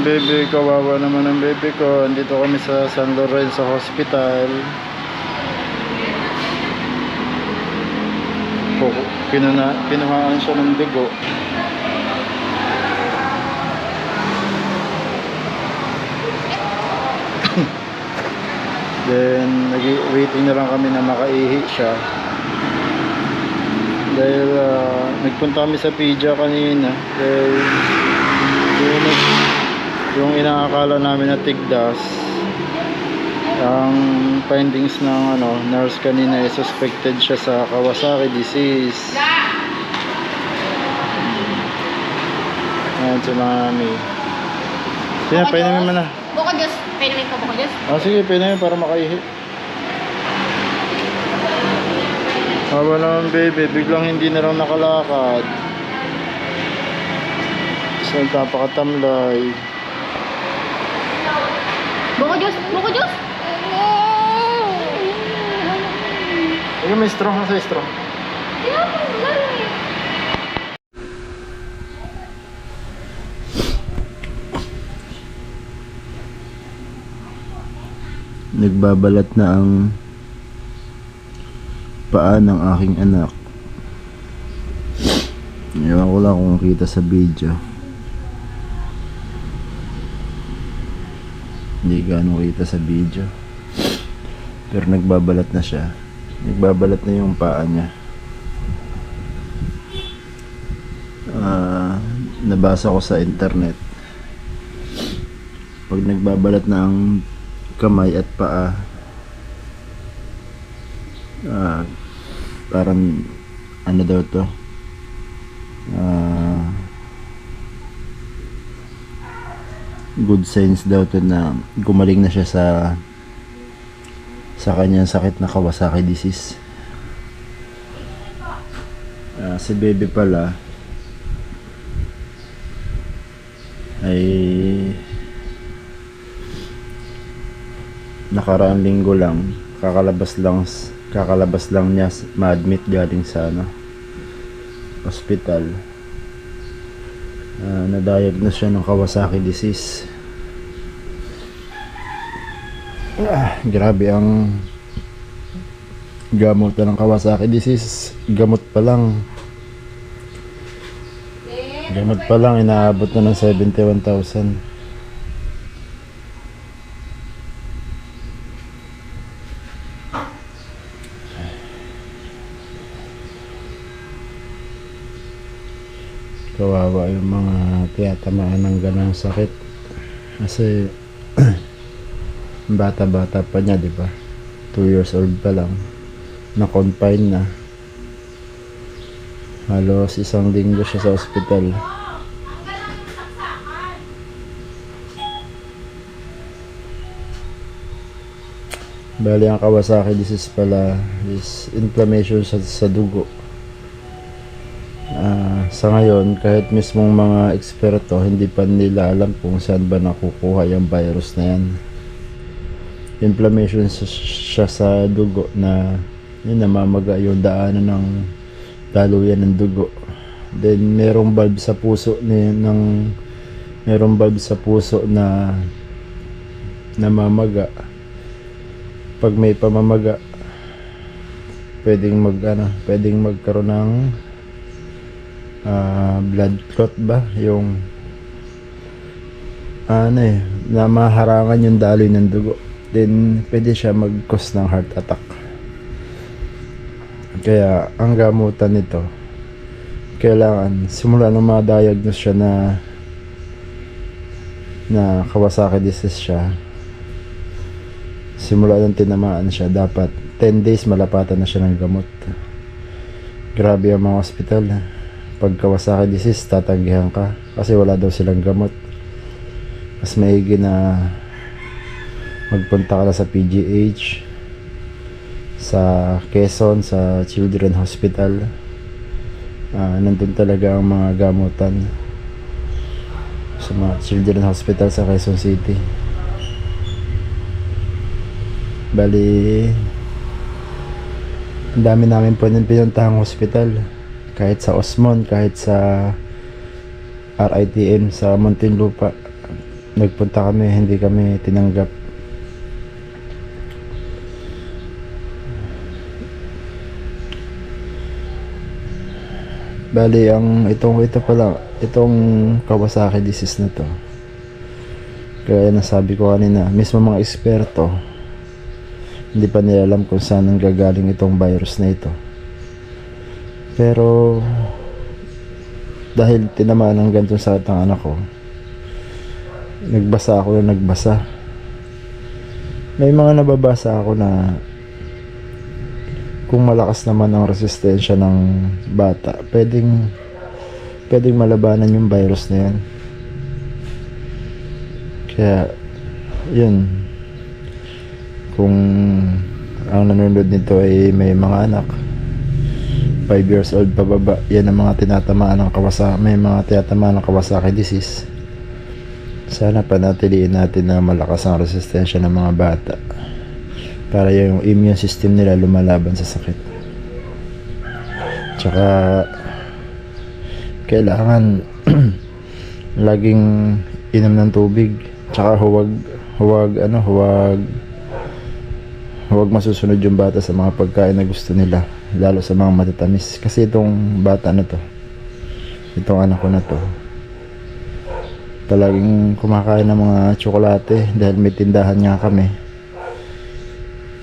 ang baby, kawawa naman ang baby ko. Andito kami sa San Lorenzo Hospital. Kinuhaan siya ng dugo. Then waiting na lang kami na makaihi siya. Dahil nagpunta kami sa Pidya kanina. Dahil yung inaakala namin na tigdas, ang findings ng nurse kanina ay suspected siya sa Kawasaki disease. Ayan si mami. Sina, painumin mo na. Buko Diyos. Painumin ka, Buko Diyos. Sige, painumin para makaihi. Hawa naman baby, biglang hindi na lang nakalakad. So, napakatamlay. Buko Diyos! Buko Diyos! Ikaw may straw na sa straw. Nagbabalat na ang paa ng aking anak. Ewan ko lang kung kita sa video. Hindi gaano kita sa video. Pero nagbabalat na siya. Nagbabalat na yung paa niya. Nabasa ko sa internet. Pag nagbabalat na ang kamay at paa, parang ano daw to, good signs daw to na gumaling na siya sa kanyang sakit na Kawasaki disease. Si baby pala ay nakaraang linggo lang, kakalabas lang niya ma-admit galing sa hospital. Na-diagnose siya ng Kawasaki disease. Grabe ang gamot ng Kawasaki disease. Gamot pa lang inaabot na ng 71,000. Kawawa yung mga tiyatamaan ng ganang sakit kasi bata-bata pa niya, di ba? 2 years old pa lang, na-confine na. Halos 1 linggo siya sa ospital. Bali, ang Kawasaki disease pala is inflammation sa dugo. Sa ngayon, kahit mismong mga eksperto, hindi pa nila alam kung saan ba nakukuha yung virus na yan. Inflammation siya sa dugo na namamaga yung daanan ng daluyan ng dugo. Then merong valve sa puso na namamaga. Pag may pamamaga, pwedeng magkaroon ng blood clot ba, yung na maharangan yung daloy ng dugo. Then pwede siya mag-cause ng heart attack. Kaya ang gamutan nito, kailangan simula nung ma-diagnose siya na Kawasaki disease siya, simula nung tinamaan siya, dapat 10 days malapatan na siya ng gamot. Grabe ang mga hospital. Pag Kawasaki disease, tatanggihan ka kasi wala daw silang gamot. Mas maigi na magpunta ka na sa PGH, sa Quezon, sa Children's Hospital. Nandun talaga ang mga gamutan sa mga Children's Hospital sa Quezon City. Bali, ang dami namin po pinuntahang hospital, kahit sa Osmon, kahit sa RITM sa Muntinlupa. nagpunta kami, hindi kami tinanggap. Bali, itong Kawasaki disease na to, kaya nasabi ko kanina, mismo mga eksperto hindi pa nila alam kung saan ang gagaling itong virus na ito. Pero dahil tinamaan ng ganitong sakit ng anak ko, nagbasa ako na nagbasa. May mga nababasa ako na kung malakas naman ang resistensya ng bata, pwedeng malabanan yung virus na yan. Kaya yun, kung ang nanonood nito ay may mga anak 5 years old pababa, yan ang mga tinatamaan ng Kawasaki disease. Sana panatiliin natin na malakas ang resistensya ng mga bata para yung immune system nila lumalaban sa sakit. Tsaka kailangan laging inom ng tubig, tsaka huwag masusunod yung bata sa mga pagkain na gusto nila, lalo sa mga matatamis. Kasi itong bata na to, itong anak ko na to, palaging kumakain ng mga tsokolate dahil may tindahan nga kami.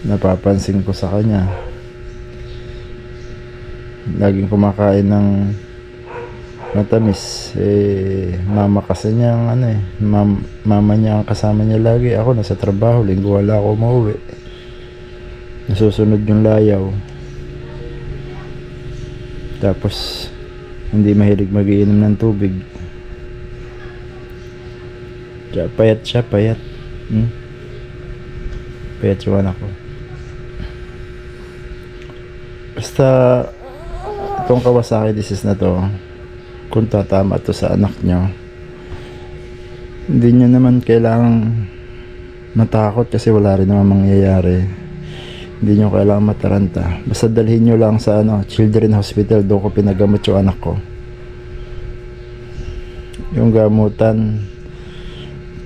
Napapansin ko sa kanya, laging kumakain ng matamis. Mama kasi niya mama niya ang kasama niya lagi. Ako nasa trabaho, linggo wala ako mauwi, nasusunod yung layaw. Tapos hindi mahilig mag-iinom ng tubig. Payat siya, payat yung anak ko. Basta itong Kawasaki disease na to, kung tatama to sa anak nyo, hindi nyo naman kailangang matakot kasi wala rin naman mangyayari. Hindi nyo kailangang mataranta. Basta dalhin nyo lang sa Children's Hospital. Doon ko pinagamot yung anak ko. Yung gamutan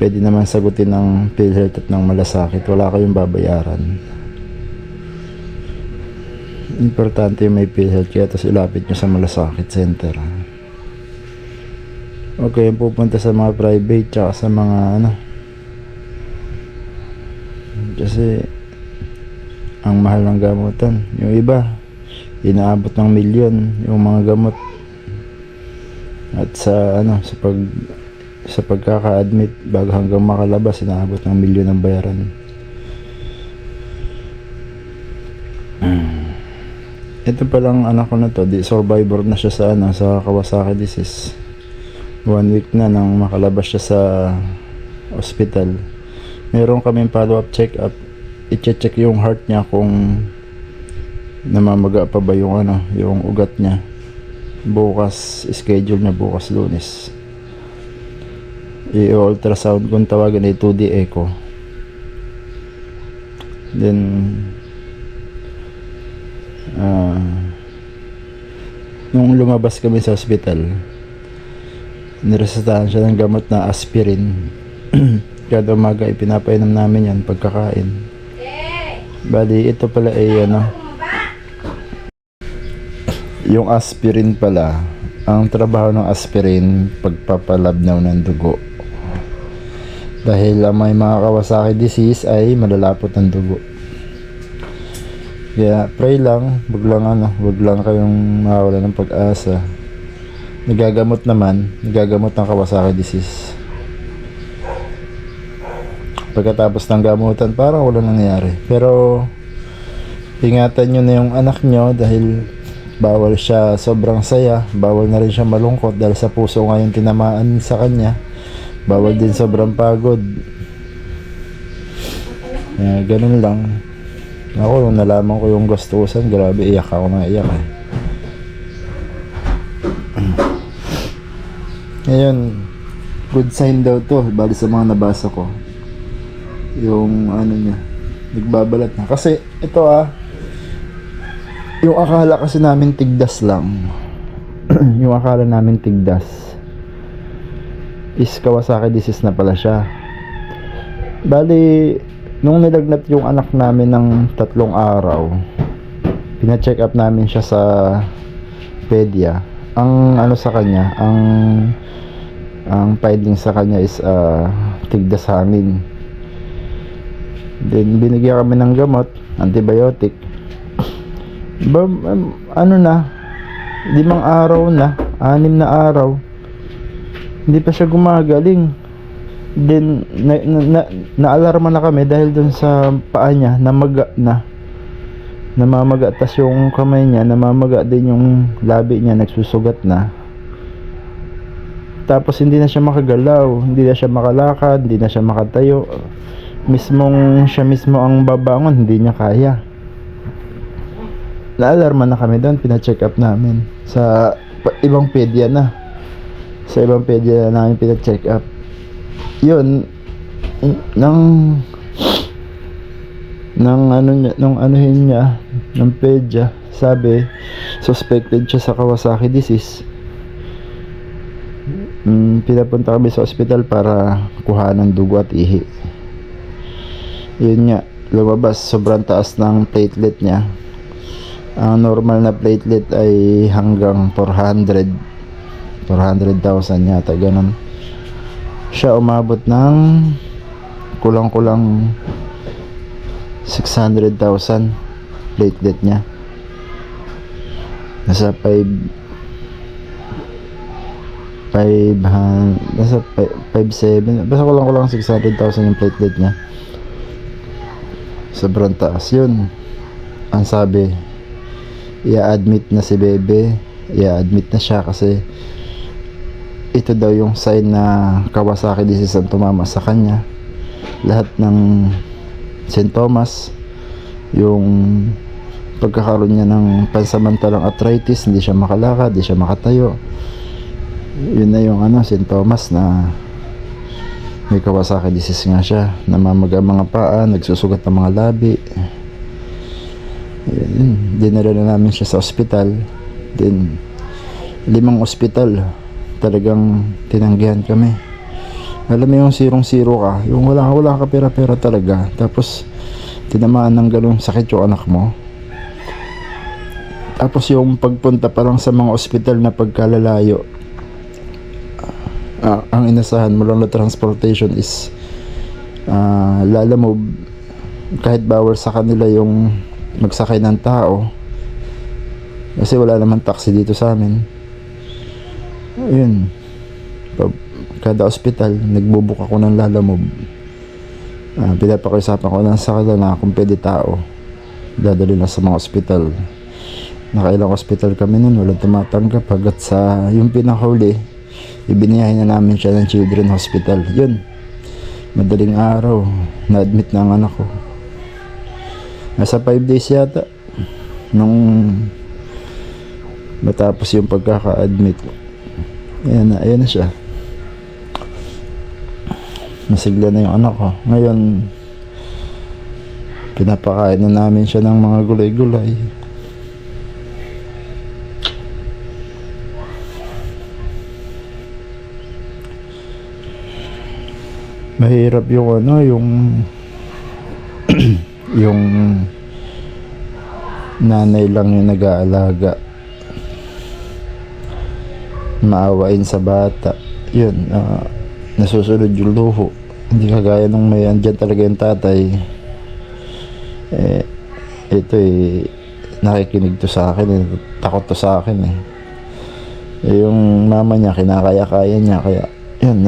pwede naman sagutin ng PhilHealth at ng malasakit. Wala kayong babayaran. Importante yung may PhilHealth, kaya tapos ilapit nyo sa malasakit center. Okay, yung pupunta sa mga private tsaka sa mga kasi ang mahal ng gamutan. Yung iba inaabot ng milyon yung mga gamot. At sa pagkaka-admit bago hanggang makalabas, inaabot ng milyon ang bayaran. Ito palang anak ko na to, survivor na siya sa Kawasaki disease. 1 week na nang makalabas siya sa hospital. Meron kaming follow-up check-up. I-check yung heart niya kung namamaga pa ba yung yung ugat niya. Bukas, schedule niya bukas Lunes. I-ultrasound kung tawagan ay 2D echo. Then nung lumabas kami sa hospital, niresetahan siya ng gamot na aspirin. Kada umaga ipinapainom namin yan pagkakain. Bali ito pala ay yung aspirin pala, ang trabaho ng aspirin pagpapalabnaw ng dugo. Dahil ang may mga Kawasaki disease ay malalapot ng dugo. Kaya pray lang, wag lang kayong mawala ng pag-asa. Nagagamot ng Kawasaki disease. Pagkatapos ng gamutan, parang wala nangyari. Pero ingatan nyo na yung anak nyo dahil bawal siya sobrang saya, bawal na rin siya malungkot dahil sa puso nga yung tinamaan sa kanya. Bawal din sobrang pagod. Ganun lang. Ako, nung nalaman ko yung gastusan, grabe, iyak ako na iyak Ngayon, good sign daw to, bali sa mga nabasa ko. Yung niya, nagbabalat na. Kasi ito yung akala kasi namin tigdas lang. Yung akala namin tigdas is Kawasaki disease na pala siya. Bali, nung nilagnat yung anak namin ng 3 araw, pina-check up namin siya sa pedia. Ang ano sa kanya, ang finding sa kanya is tigdas hangin. Then binigyan kami ng gamot, antibiotic. Ano na, 5 araw na, 6 na araw, hindi pa siya gumagaling. Then naalarma na kami dahil dun sa paa niya, namamaga, tas yung kamay niya namamaga din, yung labi niya nagsusugat na. Tapos hindi na siya makagalaw, hindi na siya makalakad, hindi na siya makatayo. Siya mismo ang babangon, hindi niya kaya. Naalarma na kami doon, pina-check up namin sa ibang pedia na. Sa ibang pedia na namin pina-check up. Yun, nang anuhin niya ng pedya, sabi suspected siya sa Kawasaki disease. Pinapunta kami sa ospital para kuhanan dugo at ihi. Yun nga, lumabas sobrang taas ng platelet niya. Ang normal na platelet ay hanggang 400,000 yata, ganun. Siya umabot ng kulang-kulang 600,000 platelet niya. Nasa 5.7, basta kulang-kulang 600,000 yung platelet niya. Sobrang taas yun. Ang sabi, i-admit na si bebe, i-admit na siya kasi ito daw yung sign na Kawasaki disease ang tumama sa kanya. Lahat ng sintomas, yung pagkakaroon niya ng pansamantalang arthritis, hindi siya makalakad, hindi siya makatayo. Yun na yung sintomas na may Kawasaki disease nga siya. Namamaga ang mga paa, nagsusugat ng mga labi. Yun, dinala na namin siya sa ospital. Then 5 ospital talagang tinanggihan kami. Alam mo yung zero ka, yung wala ka pera talaga, tapos tinamaan ng ganung sakit yung anak mo. Tapos yung pagpunta pa lang sa mga ospital na pagkalalayo, ang inasahan mo lang na transportation is Lalamove. Kahit bawal sa kanila yung magsakay ng tao kasi wala naman taxi dito sa amin. Ayun, kada ospital nagbubook ako ng Lalamove. Pinapakiusapan ko lang sa kanila na kung pwede tao dadali na sa mga ospital. Nakailang ospital kami nun, walang tumatanggap, hanggat sa yung pinakahuli ibiniyahin na namin siya ng Children's Hospital. Yun, madaling araw na-admit na ang anak ko. Nasa 5 days yata nung matapos yung pagkaka-admit. Ayan na siya. Masigla na yung anak ko. Ngayon pinapakain na namin siya ng mga gulay-gulay. Mahirap yung yung nanay lang yung nag-aalaga, maawain sa bata. Yun, nasusunod yung luho. Hindi kagaya nung may andyan talaga yung tatay. Ito nakikinig to sa akin, takot to sa akin yung mama niya kinakaya-kaya niya, kaya yun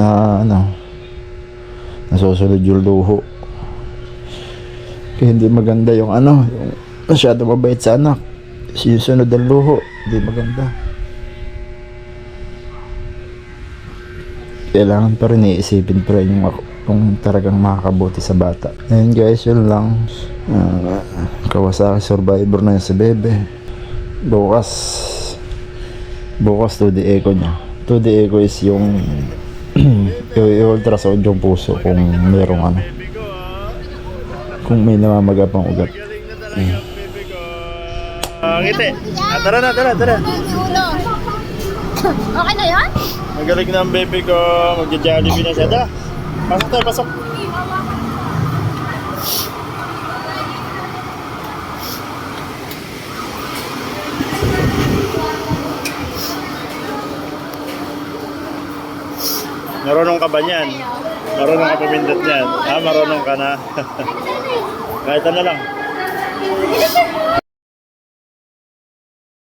nasusunod yung luho. Kaya hindi maganda yung yung masyado mabait sa anak, sinusunod ang luho, hindi maganda. Kailangan pa rin iisipin pa rin yung kung talagang makakabuti sa bata. Ayun guys, yun lang. Kawasaki survivor na yun si bebe. Bukas 2D echo niya. 2D echo is yung i-ultrasound yung puso kung merong kung may namamaga pang ugat. Ngiti. Tara na. Okay na yan? Magaling na ang baby ko. Magja-jollibee na siya. Tara. Pasok tayo, pasok. Marunong ka ba niyan? Marunong ka pumindot niyan? Ah, marunong ka na. Kahit ano lang.